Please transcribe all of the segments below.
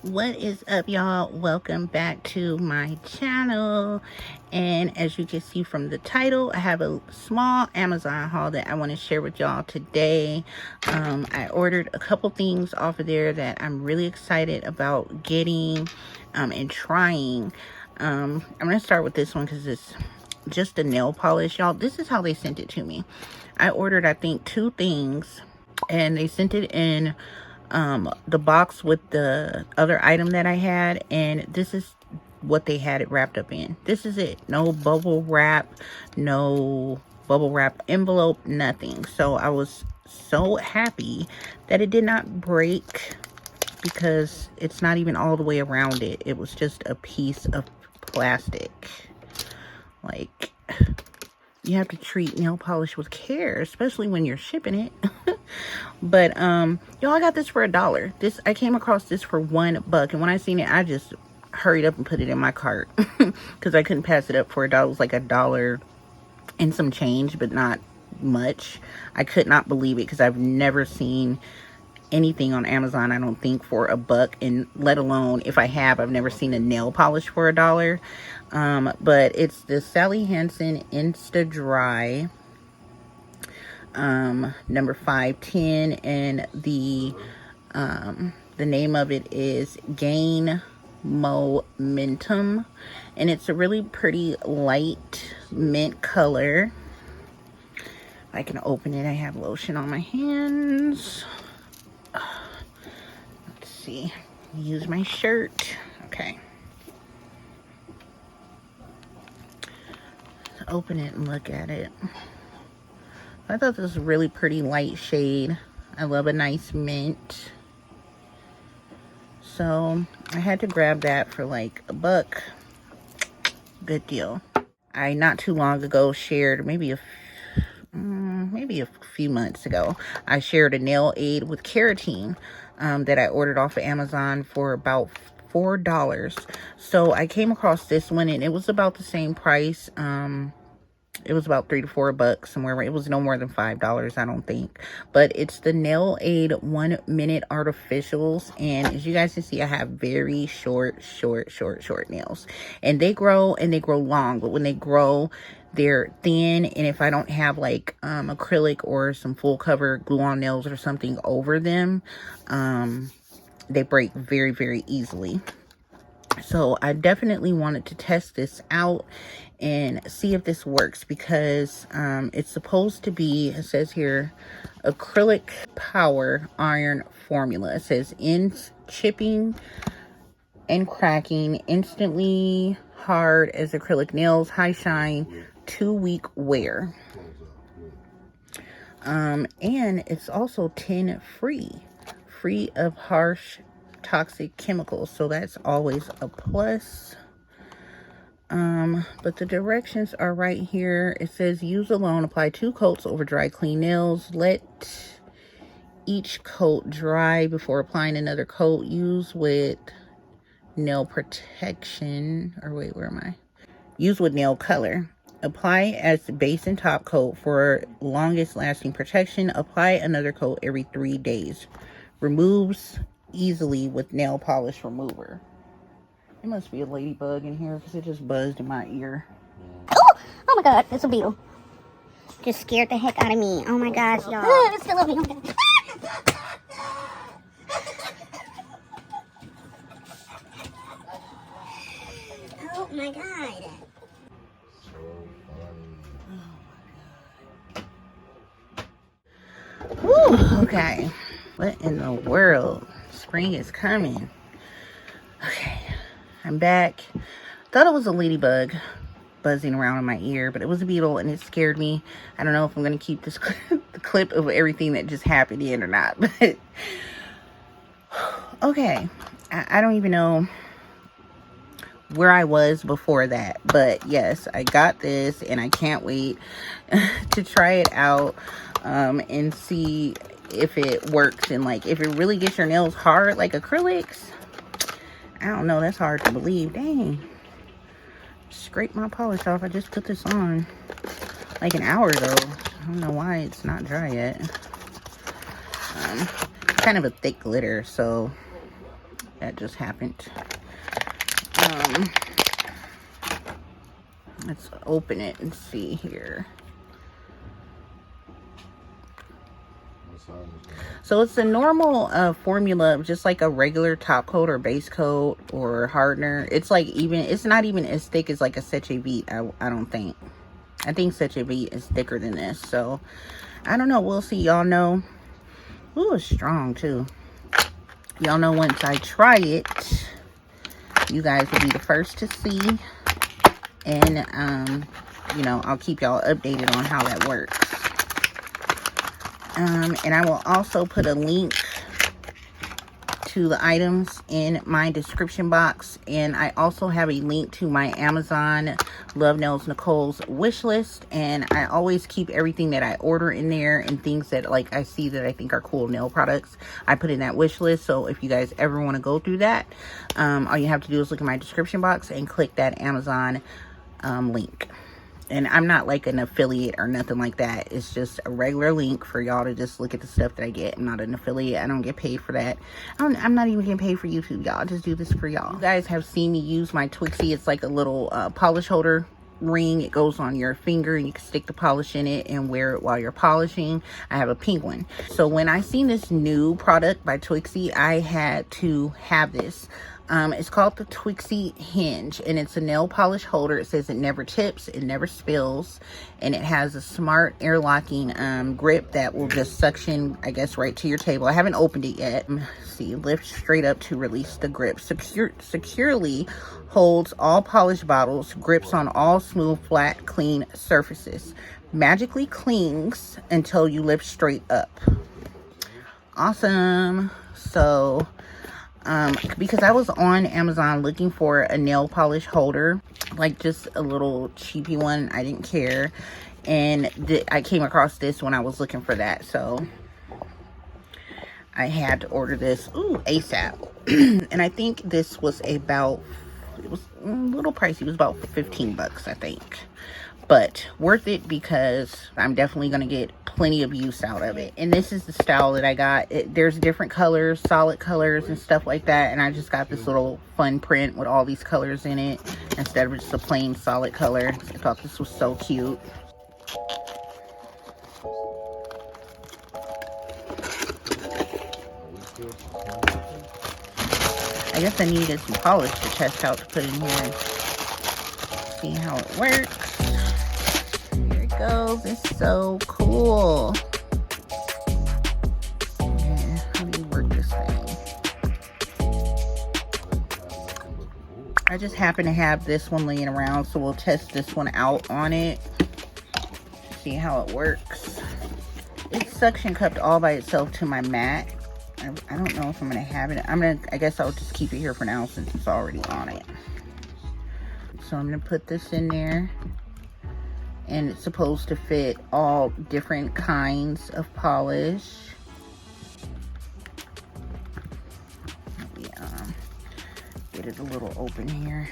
What is up, y'all? Welcome back to my channel. And as you can see from the title, I have a small Amazon haul that I want to share with y'all today. I ordered a couple things off of there that I'm really excited about getting and trying. I'm gonna start with this one because it's just a nail polish, y'all. This is how they sent it to me. I ordered, I think, 2 things, and they sent it in the box with the other item that I had, and this is what they had it wrapped up in. This is it. No bubble wrap, no bubble wrap envelope, nothing. So I was so happy that it did not break, because it's not even all the way around it. It was just a piece of plastic. Like, you have to treat nail polish with care, especially when you're shipping it. But y'all, I got this for $1. I came across this for $1, and when I seen it, I just hurried up and put it in my cart because I couldn't pass it up for $1. It was like $1 and some change, but not much. I could not believe it because I've never seen anything on Amazon, I don't think, for $1, and let alone, if I have, I've never seen a nail polish for $1. But it's the Sally Hansen Insta-Dry number 510, and the name of it is Gain Momentum, and it's a really pretty light mint color. I can open it. I have lotion on my hands. Let's see. Use my shirt. Okay. Open it and look at it. I thought this was a really pretty light shade. I love a nice mint. So I had to grab that for like $1. Good deal. I not too long ago shared, maybe a few months ago, I shared a NailAid with keratin that I ordered off of Amazon for about $4. So I came across this one, and it was about the same price. It was about $3 to $4 somewhere. It was no more than $5, I don't think. But it's the NailAid 1-Minute Artificials. And as you guys can see, I have very short nails. And they grow long. But when they grow, they're thin. And if I don't have like acrylic or some full cover glue-on nails or something over them, they break very, very easily. So I definitely wanted to test this out and see if this works, because it's supposed to be, it says here, acrylic power iron formula. It says ends chipping and cracking, instantly hard as acrylic nails, high shine, 2-week wear. And it's also tin free of harsh toxic chemicals, so that's always a plus. But the directions are right here. It says use alone, apply 2 coats over dry clean nails, let each coat dry before applying another coat, use with nail protection, or wait, where am I? Use with nail color, apply as the base and top coat for longest lasting protection, apply another coat every 3 days, removes easily with nail polish remover. It must be a ladybug in here because it just buzzed in my ear. Oh my god, it's a beetle. Just scared the heck out of me. Oh my gosh, y'all. It's still a beetle. Oh my god. Whew, okay. What in the world? Spring is coming. Okay. I'm back. Thought it was a ladybug buzzing around in my ear, but it was a beetle, and it scared me. I don't know if I'm going to keep this the clip of everything that just happened in or not, but okay. I don't even know where I was before that, but yes, I got this, and I can't wait to try it out and see if it works, and like if it really gets your nails hard like acrylics. I don't know, that's hard to believe. Dang. Scrape my polish off. I just put this on like an hour ago. I don't know why it's not dry yet. Kind of a thick glitter, so That just happened. Let's open it and see here. So it's a normal formula, just like a regular top coat or base coat or hardener. It's like it's not even as thick as like a Seche Vite, I don't think. I think Seche Vite is thicker than this. So I don't know, we'll see. Y'all know. Ooh, it's strong too. Y'all know once I try it, you guys will be the first to see. And you know, I'll keep y'all updated on how that works. And I will also put a link to the items in my description box. And I also have a link to my Amazon LuvNailsNicole's wish list. And I always keep everything that I order in there, and things that like I see that I think are cool nail products, I put in that wish list. So if you guys ever want to go through that, all you have to do is look in my description box and click that Amazon link. And I'm not like an affiliate or nothing like that. It's just a regular link for y'all to just look at the stuff that I get. I'm not an affiliate. I don't get paid for that. I'm not even getting paid for YouTube, y'all. I just do this for y'all. You guys have seen me use my Tweexy. It's like a little polish holder ring. It goes on your finger, and you can stick the polish in it and wear it while you're polishing. I have a pink one. So when I seen this new product by Tweexy, I had to have this. It's called the Tweexy Hinge, and it's a nail polish holder. It says it never tips, it never spills, and it has a smart air locking grip that will just suction, I guess, right to your table. I haven't opened it yet. See, lift straight up to release the grip. Securely holds all polished bottles, grips on all smooth, flat, clean surfaces. Magically clings until you lift straight up. Awesome. So because I was on Amazon looking for a nail polish holder, like just a little cheapy one. I didn't care, and I came across this when I was looking for that, so I had to order this ASAP. And I think this was about, it was a little pricey. It was about 15 bucks, I think, but worth it because I'm definitely going to get plenty of use out of it. And this is the style that I got. There's different colors, solid colors and stuff like that, and I just got this little fun print with all these colors in it instead of just a plain solid color. I thought this was so cute. I guess I needed some polish to test out to put in here and see how it works. Here it goes. It's so cool. Yeah, how do you work this thing? I just happen to have this one laying around, so we'll test this one out on it. See how it works. It's suction cupped all by itself to my mat. I don't know if I'm gonna have it. I guess I'll just keep it here for now since it's already on it. So I'm gonna put this in there, and it's supposed to fit all different kinds of polish. Let me get it a little open here.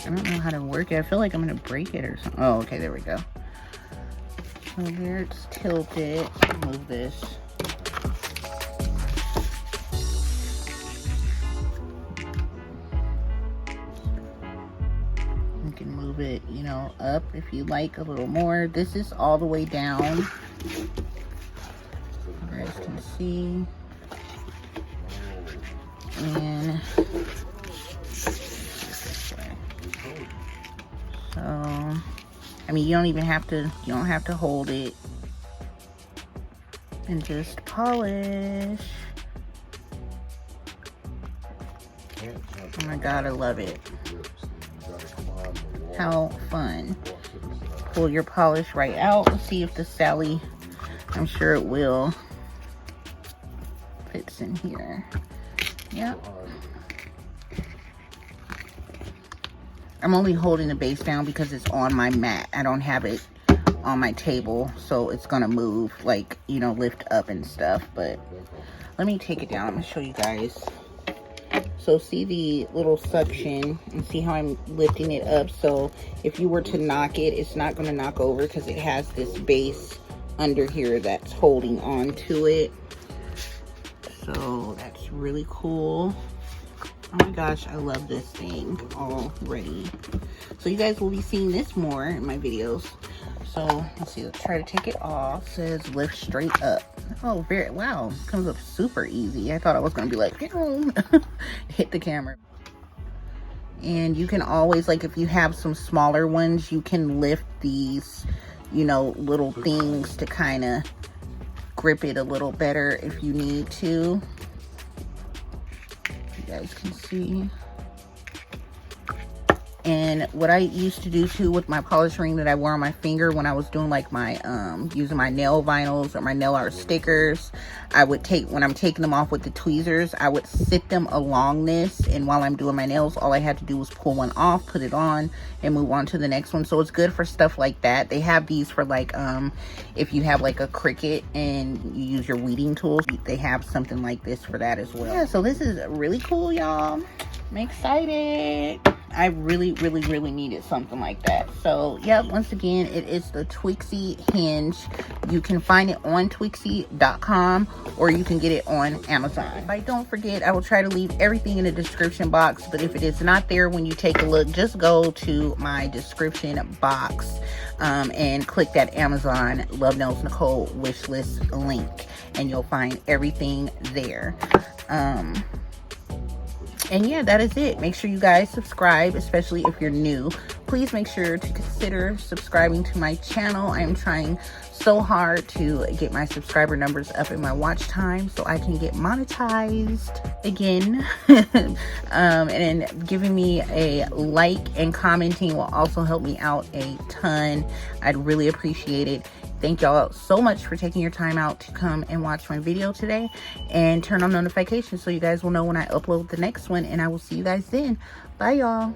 I don't know how to work it. I feel like I'm gonna break it or something. Oh, okay, there we go. So there, it's tilted. Move this. You can move it, you know, up if you like a little more. This is all the way down. You guys can see. And so, I mean, you don't have to hold it, and just polish. Oh my God, I love it. How fun. Pull your polish right out. Let's see if the Sally, I'm sure it will, fits in here. Yep. I'm only holding the base down because it's on my mat. I don't have it on my table, so it's gonna move, like, you know, lift up and stuff. But let me take it down. I'm gonna show you guys So see the little suction, and see how I'm lifting it up. So if you were to knock it, it's not going to knock over because it has this base under here that's holding on to it. So that's really cool. Oh my gosh, I love this thing already. So you guys will be seeing this more in my videos. So let's see, let's try to take it off. It says lift straight up. Oh, wow, comes up super easy. I thought I was gonna be like, hit the camera. And you can always, like, if you have some smaller ones, you can lift these, you know, little things to kind of grip it a little better if you need to. You guys can see. And what I used to do too with my polish ring that I wore on my finger when I was doing like my using my nail vinyls or my nail art stickers, I would take, when I'm taking them off with the tweezers, I would sit them along this, and while I'm doing my nails, all I had to do was pull one off, put it on, and move on to the next one. So it's good for stuff like that. They have these for like if you have like a Cricut and you use your weeding tools, they have something like this for that as well. Yeah, so this is really cool, y'all. I'm excited. I really needed something like that. So yeah, once again, it is the Tweexy Hinge. You can find it on Tweexy.com, or you can get it on Amazon. If I don't forget, I will try to leave everything in the description box, but if it is not there when you take a look, just go to my description box and click that Amazon LuvNailsNicole wishlist link, and you'll find everything there. And yeah, that is it. Make sure you guys subscribe, especially if you're new. Please make sure to consider subscribing to my channel. I am trying so hard to get my subscriber numbers up in my watch time so I can get monetized again. And giving me a like and commenting will also help me out a ton. I'd really appreciate it. Thank y'all so much for taking your time out to come and watch my video today, and turn on notifications so you guys will know when I upload the next one, and I will see you guys then. Bye, y'all.